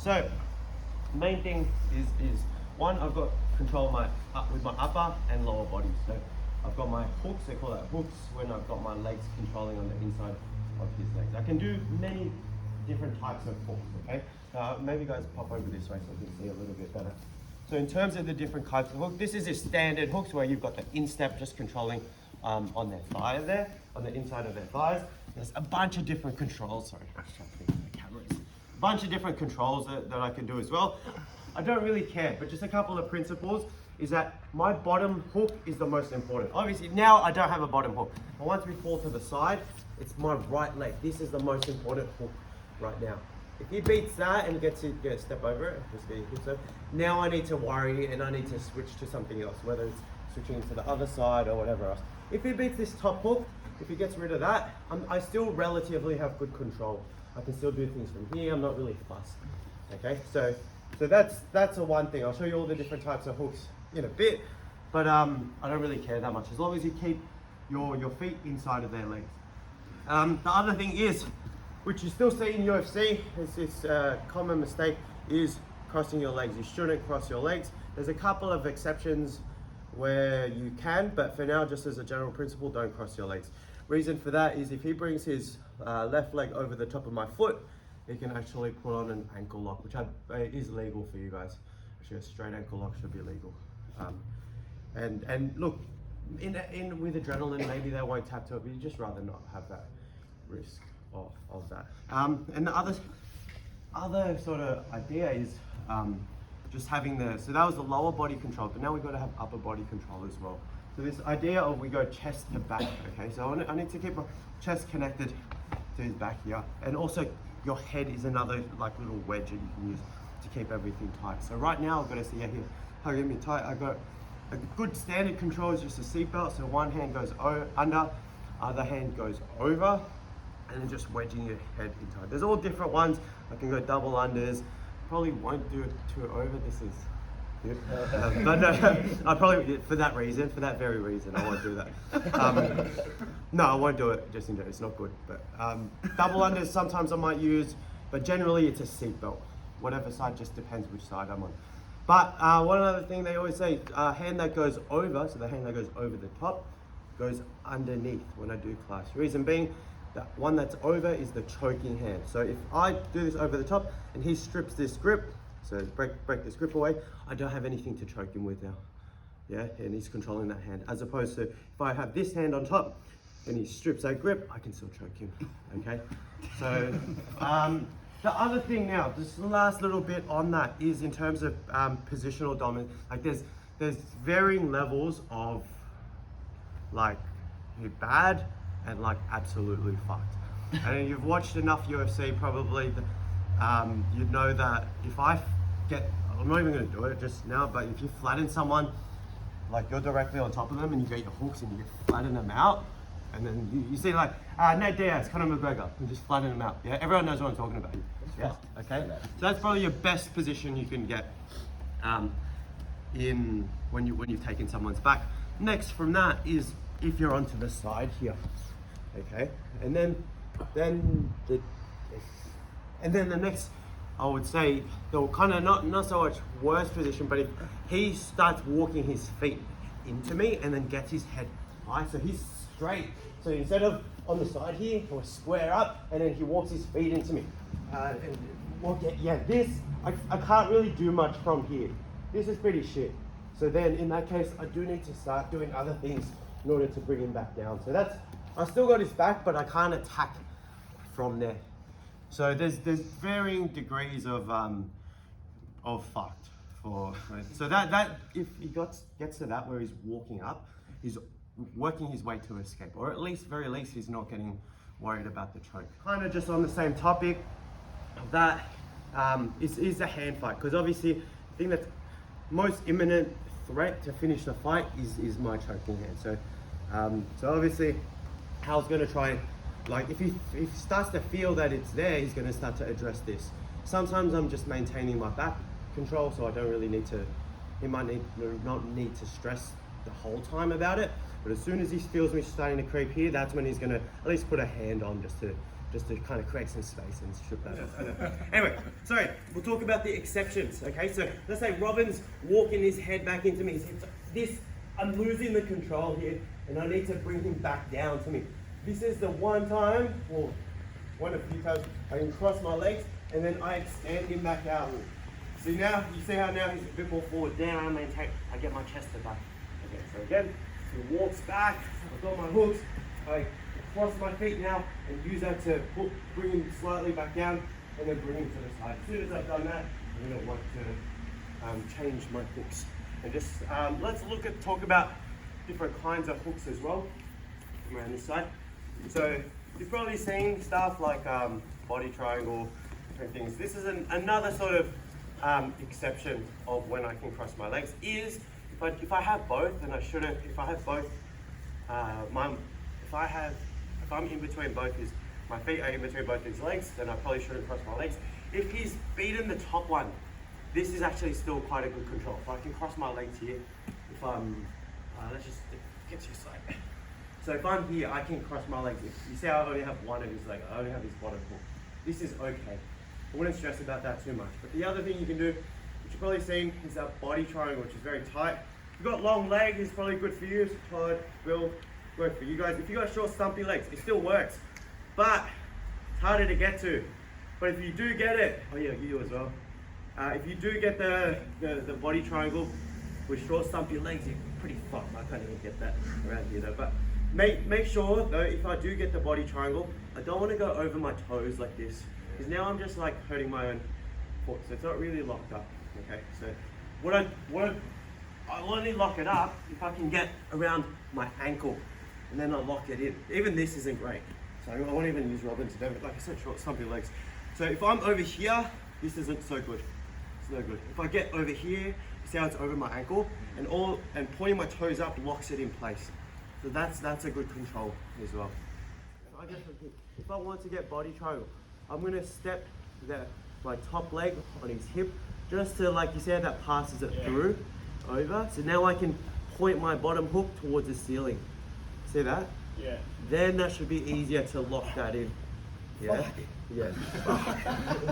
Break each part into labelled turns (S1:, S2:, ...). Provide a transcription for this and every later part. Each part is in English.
S1: So main thing is one, I've got control of with my upper and lower body. So I've got my hooks, they call that hooks, when I've got my legs controlling on the inside of his legs. I can do many different types of hooks, okay? Maybe guys pop over this way so you can see a little bit better. So in terms of the different types of hooks, this is a standard hooks where you've got the instep just controlling on their thigh there, on the inside of their thighs. There's a bunch of different controls, sorry, I'm trying to think of the cameras. A bunch of different controls that I can do as well. I don't really care, but just a couple of principles is that my bottom hook is the most important. Obviously now I don't have a bottom hook, but once we fall to the side, it's my right leg. This is the most important hook right now. If he beats that and gets a step over it, just get your hips up, now I need to worry and I need to switch to something else, whether it's switching to the other side or whatever else. If he beats this top hook, if he gets rid of that, I still relatively have good control. I can still do things from here, I'm not really fussed. Okay, so that's the one thing. I'll show you all the different types of hooks in a bit, but I don't really care that much as long as you keep your feet inside of their legs. The other thing is, which you still see in UFC, is this common mistake, is crossing your legs. You shouldn't cross your legs. There's a couple of exceptions where you can, but for now, just as a general principle, don't cross your legs. Reason for that is if he brings his left leg over the top of my foot, he can actually put on an ankle lock, which is legal for you guys. Actually, a straight ankle lock should be legal. And look, with adrenaline, maybe they won't tap to it, but you'd just rather not have that risk of that. And the other sort of idea is just having so that was the lower body control, but now we've got to have upper body control as well. So this idea of we go chest to back, okay? So I need to keep my chest connected to his back here. And also your head is another like little wedge that you can use to keep everything tight. So right now I've got to see here, hugging me tight. I've got a good standard control is just a seatbelt. So one hand goes under, other hand goes over, and then just wedging your head in tight. There's all different ones. I can go double unders. Probably won't do it too over. This is good. But no, I probably, for that very reason, I won't do that. No, I won't do it just in general. It's not good. But double unders sometimes I might use, but generally it's a seatbelt. Whatever side, just depends which side I'm on. But one other thing they always say, hand that goes over, so the hand that goes over the top, goes underneath when I do class. Reason being, that one that's over is the choking hand. So if I do this over the top and he strips this grip, so break this grip away, I don't have anything to choke him with now. Yeah, and he's controlling that hand. As opposed to if I have this hand on top and he strips that grip, I can still choke him, okay? So the other thing now, just the last little bit on that is in terms of positional dominance, like there's varying levels of like bad and like absolutely fucked. And you've watched enough UFC probably, you'd know that if I'm not even gonna do it just now, but if you flatten someone, like you're directly on top of them and you get your hooks and you flatten them out, and then you see like Nate Diaz, Conor McGregor, and just flatten them out. Yeah, everyone knows what I'm talking about. Yeah, okay. So that's probably your best position you can get in when you've taken someone's back. Next from that is if you're onto the side here, okay, and then the next, I would say, the kind of not so much worse position, but if he starts walking his feet into me and then gets his head high, so he's straight. So instead of on the side here, he'll square up and then he walks his feet into me. And we'll get, this, I can't really do much from here. This is pretty shit. So then in that case, I do need to start doing other things in order to bring him back down. So I still got his back, but I can't attack from there. So there's varying degrees of fucked so that if he gets to that where he's walking up, he's working his way to escape, or at least very least he's not getting worried about the choke. Kind of just on the same topic, that is a hand fight, because obviously the thing that's most imminent threat to finish the fight is my choking hand. So obviously Hal's going to try, like if he starts to feel that it's there, he's going to start to address this. Sometimes I'm just maintaining my back control, so I don't really need to, he might not need to stress the whole time about it, but as soon as he feels me starting to creep here, that's when he's going to at least put a hand on just to just to kind of create some space and strip that off. Anyway, sorry, we'll talk about the exceptions, okay? So let's say Robin's walking his head back into me. I'm losing the control here, and I need to bring him back down to me. This is the one time, or one of a few times, I can cross my legs, and then I extend him back out. See now, you see how now he's a bit more forward. Then I get my chest to back. Okay, so again, he walks back, I've got my hooks, I cross my feet now, and use that to bring him slightly back down, and then bring him to the side. As soon as I've done that, I'm going to want to change my hooks. And just let's talk about different kinds of hooks as well. Come around this side. So you've probably seen stuff like body triangle, different things. This is another sort of exception of when I can cross my legs. Is if I have both, and I shouldn't. If I have both, if I'm in between both my feet are in between both his legs, then I probably shouldn't cross my legs. If he's beaten the top one, this is actually still quite a good control. So I can cross my legs here. If I'm, let's just get to your side. So if I'm here, I can cross my legs. You see how I only have one of his legs. I only have his bottom hook. This is okay. I wouldn't stress about that too much. But the other thing you can do, which you've probably seen, is that body triangle, which is very tight. If you've got long legs, it's probably good for you. So will work for you guys. If you've got short, stumpy legs, it still works. But it's harder to get to. But if you do get it, oh yeah, you as well. If you do get the body triangle with short, stumpy legs, you're pretty fucked. I can't even get that around here though. But make sure though, if I do get the body triangle, I don't want to go over my toes like this, because now I'm just like hurting my own foot. So it's not really locked up. Okay, so I'll only lock it up if I can get around my ankle, and then I'll lock it in. Even this isn't great, so I won't even use Robin to do it. Like I said, short, stumpy legs. So if I'm over here, this isn't so good. It's no good. If I get over here, you see how it's over my ankle, and pointing my toes up locks it in place. So that's a good control as well. So I guess if I want to get body triangle, I'm gonna step my top leg on his hip, just to, like you said, that passes it through over. So now I can point my bottom hook towards the ceiling. See that?
S2: Yeah.
S1: Then that should be easier to lock that in. Yeah. Yeah.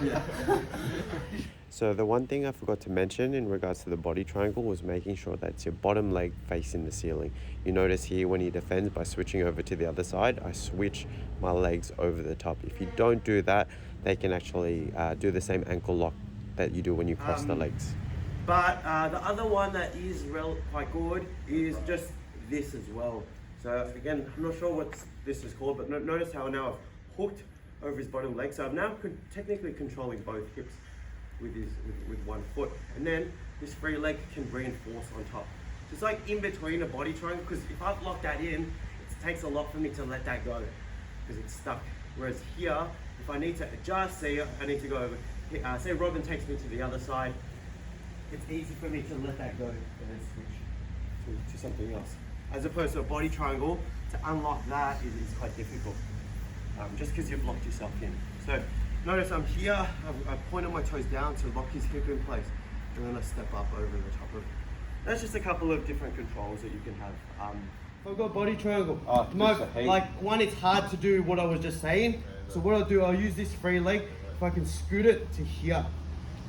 S1: Yeah.
S3: So the one thing I forgot to mention in regards to the body triangle was making sure that's your bottom leg facing the ceiling. You notice here when he defends by switching over to the other side, I switch my legs over the top. If you don't do that, they can actually do the same ankle lock that you do when you cross the legs.
S1: But the other one that is quite good is just this as well. So again, I'm not sure what this is called, but notice how now I've hooked over his bottom leg. So I'm now technically controlling both hips with one foot. And then this free leg can reinforce on top. So it's like in between a body triangle, because if I've locked that in, it takes a lot for me to let that go, because it's stuck. Whereas here, if I need to adjust, say I need to go over, say Robin takes me to the other side, it's easy for me to let that go and then switch to something else. As opposed to a body triangle, to unlock that is quite difficult, just because you've locked yourself in. So notice I'm here, I've pointed my toes down to lock his hip in place, and then I step up over the top of it. That's just a couple of different controls that you can have. If I've got body triangle, one, it's hard to do what I was just saying. So what I'll do, I'll use this free leg. If I can scoot it to here,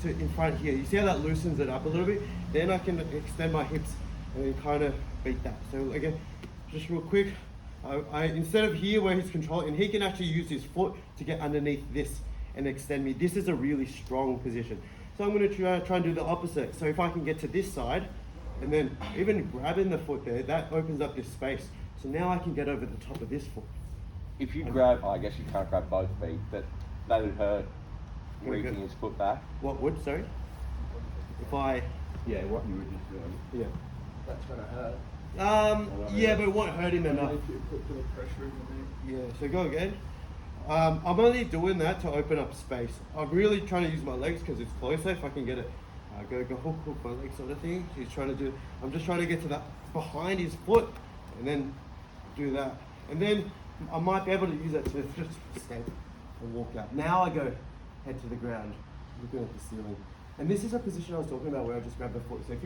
S1: to in front here, you see how that loosens it up a little bit? Then I can extend my hips and then kind of beat that. So again, just real quick, I instead of here where he's controlling, he can actually use his foot to get underneath this and extend me. This is a really strong position. So I'm going to try and do the opposite. So if I can get to this side, and then even grabbing the foot there, that opens up this space. So now I can get over the top of this foot.
S2: If you grab, I guess you can't grab both feet, but that would hurt reaching his foot back.
S1: What would, sorry? If I...
S2: Yeah, what you were just doing.
S1: Yeah.
S2: That's going to hurt.
S1: Yeah, but it won't hurt him enough.
S2: If you put the pressure in
S1: Yeah, so go again. I'm only doing that to open up space. I'm really trying to use my legs because it's closer. If I can get it, go hook my leg sort of thing. I'm just trying to get to that behind his foot and then do that. And then I might be able to use that to just stand and walk out. Now I go head to the ground, looking at the ceiling. And this is a position I was talking about where I just grab the foot. So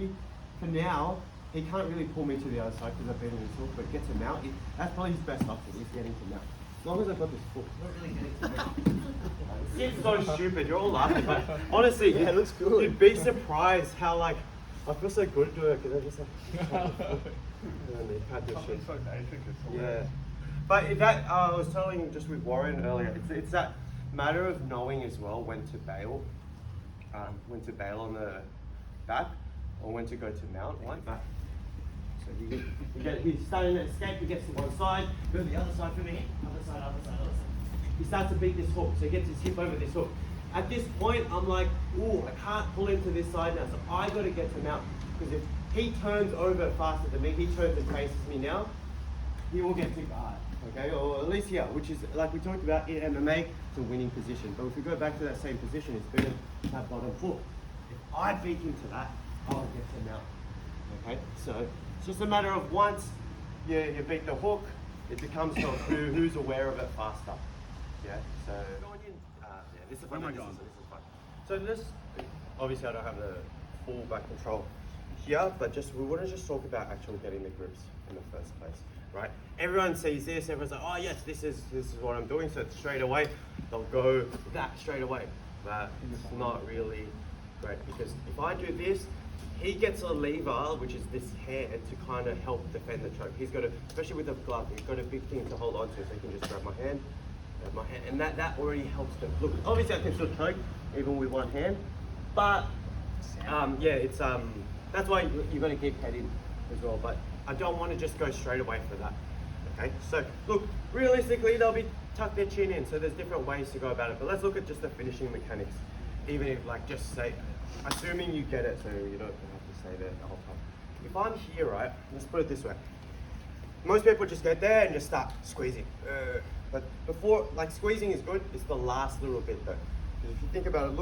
S1: for now, he can't really pull me to the other side because I've been in his hook, but get to mount, that's probably his best option, is getting to mount. As long as I've got this foot. It's so stupid, you're all laughing, but honestly,
S4: Yeah, it looks good.
S1: You'd be surprised how like, I feel so good doing it because I just like, pat this shit. Yeah. But that, I was telling just with Warren earlier, it's that matter of knowing as well when to bail on the back or when to go to mount like that. So he's starting to escape, he gets to one side, go to the other side for me, other side. He starts to beat this hook, so he gets his hip over this hook. At this point, I'm like, ooh, I can't pull him to this side now, so I got to get to mount. Because if he turns over faster than me, he turns and faces me now, he will get to guard, okay? Or at least here, which is, like we talked about in MMA, it's a winning position. But if we go back to that same position, it's better that bottom hook. If I beat him to that, I'll get to mount, okay? So it's just a matter of once you beat the hook, it becomes sort of who's aware of it faster. Yeah, so going in, yeah, this is fun. This is fun. So this, obviously I don't have the full back control here, but we want to just talk about actually getting the grips in the first place, right? Everyone sees this, everyone's like, oh yes, this is what I'm doing, so straight away, they'll go that straight away. But it's not really great, because if I do this, he gets a lever, which is this hand, to kind of help defend the choke. He's got especially with the glove, he's got a big thing to hold on to, so he can just grab my hand, and that already helps them. Look, obviously I can still choke even with one hand, but yeah, it's that's why you've got to keep head in as well. But I don't want to just go straight away for that. Okay, so look, realistically they'll be tuck their chin in, so there's different ways to go about it. But let's look at just the finishing mechanics. Even if like just say, assuming you get it, so you don't have to say that the whole time. If I'm here, right, let's put it this way. Most people just get there and just start squeezing. But before, like squeezing is good, it's the last little bit though. Because if you think about it,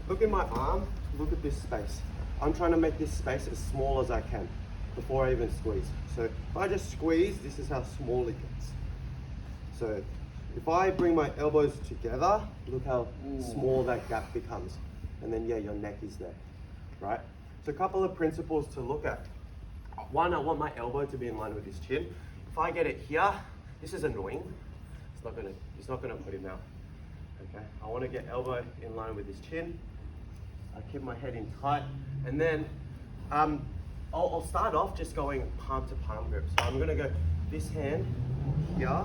S1: look in my arm, look at this space. I'm trying to make this space as small as I can before I even squeeze. So if I just squeeze, this is how small it gets. So if I bring my elbows together, look how small that gap becomes. And then yeah, your neck is there, right? So a couple of principles to look at. One, I want my elbow to be in line with his chin. If I get it here, this is annoying. It's not gonna put him out. Okay, I want to get elbow in line with his chin. I keep my head in tight, and then I'll start off just going palm to palm grip. So I'm gonna go this hand here,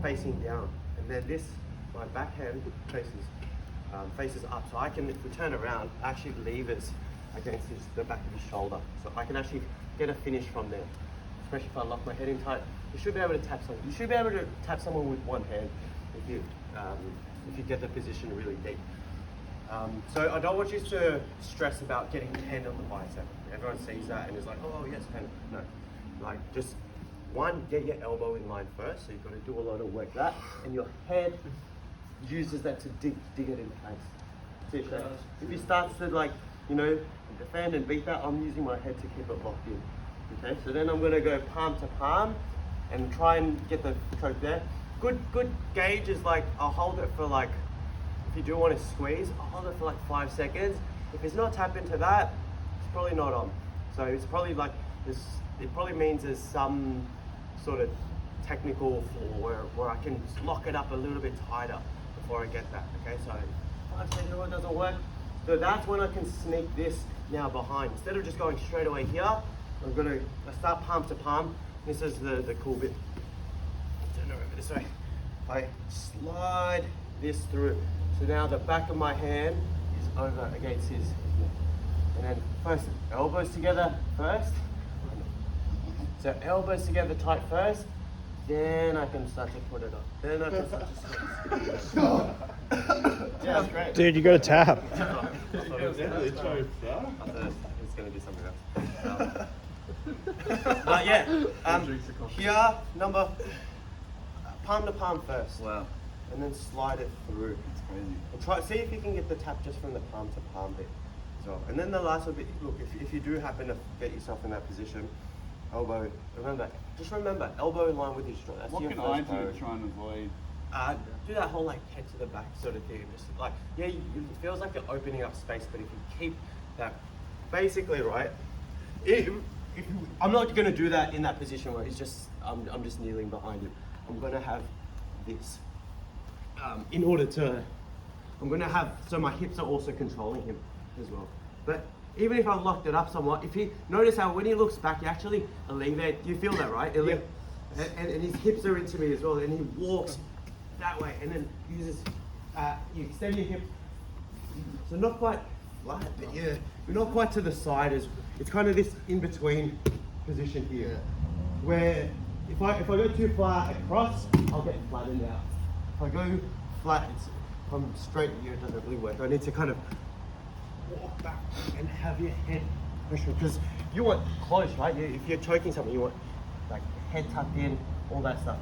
S1: facing down, and then this, my back hand faces up. So I can, if we turn around, actually levers against the back of his shoulder. So I can actually get a finish from there. Especially if I lock my head in tight, you should be able to tap someone. You should be able to tap someone with one hand if you get the position really deep. So I don't want you to stress about getting hand on the bicep. Everyone sees that and is like, oh yes, hand. No, like just one, get your elbow in line first. So you've got to do a lot of work that, and your head uses that to dig it in place. See, so if he starts to like, defend and beat that, I'm using my head to keep it locked in. Okay, so then I'm gonna go palm to palm and try and get the choke there. Good gauge is like, I'll hold it for like, if you do want to squeeze, I'll hold it for like 5 seconds. If it's not tapped into that, it's probably not on. So it's probably like this, it probably means there's some sort of technical flaw where I can lock it up a little bit tighter before I get that. Okay, so 5 seconds it doesn't work. So that's when I can sneak this now behind. Instead of just going straight away here, I start palm to palm. This is the cool bit. Turn over this way. I slide this through. So now the back of my hand is over against his neck. And then first, elbows together first. So elbows together tight first. Then I can start to put it on. Then I can start to squeeze. Yeah, that's great.
S4: Dude, you got to tap.
S1: It's going to be something else. But yeah, here, palm to palm first.
S5: Wow.
S1: And then slide it through.
S5: That's crazy.
S1: And see if you can get the tap just from the palm to palm bit as well. And then the last little bit, look, if you do happen to get yourself in that position, elbow, just remember, elbow in line with your shoulder. That's
S5: What
S1: your
S5: can
S1: first
S5: I do
S1: priority.
S5: to try and avoid?
S1: Do that whole like head to the back sort of thing. Just like, yeah, it feels like you're opening up space, but if you keep that, basically, right? I'm not going to do that in that position where he's just, I'm just kneeling behind him. I'm going to have this. In order to, I'm gonna have, so my hips are also controlling him as well. But even if I locked it up somewhat, if he, notice how when he looks back, he actually alleviate, you feel that, right?
S2: Yep.
S1: And his hips are into me as well, and he walks that way, and then uses, you extend your hip, so not quite flat, but yeah, we're not quite to the side, as it's kind of this in-between position here, where if I go too far across, I'll get flattened out. If I go flat, if I'm straight here, it doesn't really work. I need to kind of walk back and have your head pushing, because you want close, right? If you're choking something, you want like head tucked in, all that stuff.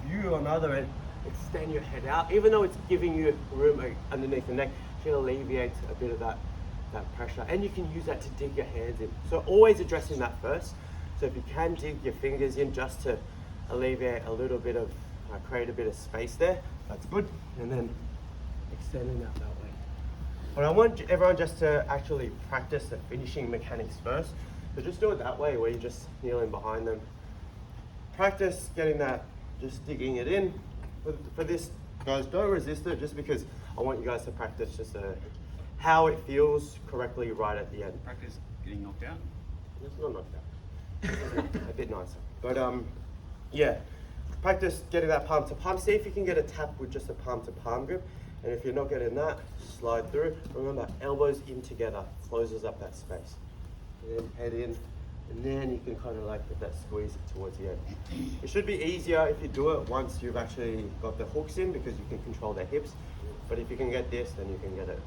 S1: You on the other end, extend your head out, even though it's giving you room underneath the neck, it alleviates a bit of that pressure, and you can use that to dig your hands in. So always addressing that first. So if you can dig your fingers in just to alleviate a little bit of, create a bit of space there, that's good. And then extending that way. But I want everyone just to actually practice the finishing mechanics first. So just do it that way, where you're just kneeling behind them. Practice getting that, just digging it in. For this, guys, don't resist it, just because I want you guys to practice just how it feels correctly right at the end.
S4: Practice getting knocked out.
S1: It's not knocked out. A bit nicer. But yeah, practice getting that palm to palm. See if you can get a tap with just a palm to palm grip. And if you're not getting that, slide through. Remember, elbows in together, closes up that space. And then head in, and then you can kind of like get that squeeze towards the end. It should be easier if you do it once you've actually got the hooks in, because you can control their hips. But if you can get this, then you can get it